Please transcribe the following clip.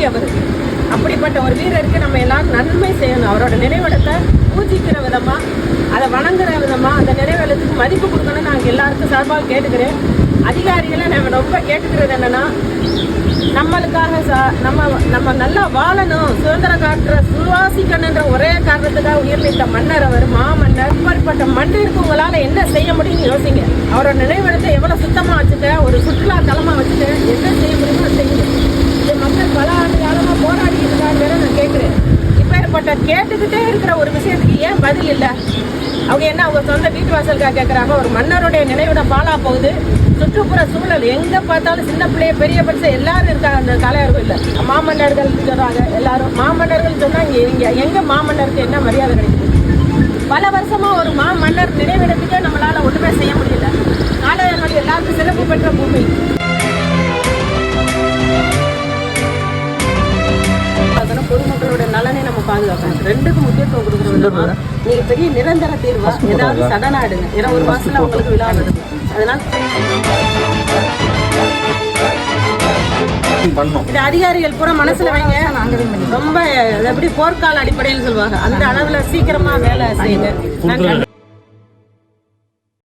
அவர். அப்படிப்பட்ட ஒரு வீரருக்கு நம்ம எல்லாரும் நன்மை செய்யணும். அவரோட நினைவிடத்தை பூஜிக்கிற விதமாக, அதை வணங்குற விதமாக, அந்த நினைவிடத்துக்கு மதிப்பு கொடுக்கணும்னு நாங்கள் எல்லாருக்கும் சார்பாக கேட்டுக்கிறேன். அதிகாரிகளை நாங்கள் ரொம்ப கேட்டுக்கிறது என்னென்னா, நம்மளுக்காக நம்ம நல்லா வாழணும், சுதந்திர காற்ற சுவாசிக்கணுன்ற ஒரே காரணத்துக்காக உயிர்நீத்த மன்னர் அவர், மாமன்னர். இப்படிப்பட்ட மன்னருக்கு உங்களால் என்ன செய்ய முடியும்னு யோசிங்க. அவரோட நினைவிடத்தை எவ்வளோ சுத்தமாக வச்சுக்க, ஒரு சுற்றுலா தலமாக வச்சுக்க, என்ன செய்ய முடியுமோ செய்யுங்க. இது மக்கள் பல ஆண்டு காலமாக போராடிக்கிட்டு இருக்காங்க. நான் கேட்குறேன், இப்பேற்பட்ட கேட்டுக்கிட்டே இருக்கிற ஒரு விஷயத்துக்கு ஏன் பதில் இல்லை? அவங்க என்ன அவங்க சொந்த வீட்டு வாசலுக்காக கேட்குறாங்க? ஒரு மன்னருடைய நினைவிடம் பாழா போகுது. சுற்றுப்புற சூழல் எங்கே பார்த்தாலும் சின்ன பிள்ளைய பெரிய பரிசு எல்லாரும் இருக்காங்க. அந்த தலைவர்கள் இல்லை, மாமன்னர்கள் சொல்கிறாங்க. எல்லாரும் மாமன்னர்கள் சொன்னால் இங்கே எங்கே மாமன்னருக்கு என்ன மரியாதை கிடைக்குது? பல வருஷமாக ஒரு மாமன்னர் நினைவிடத்துக்கே நம்மளால் ஒன்றுமே செய்ய முடியல. காளையார்காடு எல்லாருக்கும் சிறப்பு பெற்ற பூமி. பொதுமக்களோட நலனை நம்ம பாதுகாக்கணும். ரெண்டுக்கும் முக்கியத்துவம் கொடுக்குறது நீங்க பெரிய நிரந்தர தீர்வா ஏதாவது சடனாடுங்க. 20 மாசத்துல உங்களுக்கு விழா வருது. அதனால இந்த அதிகாரிகள் பூரா மனசுல வைங்க. ரொம்ப எப்படி போர்க்கால அடிப்படையில் சொல்லுவாங்க, அந்த அளவுல சீக்கிரமா வேலை செய்யுங்க.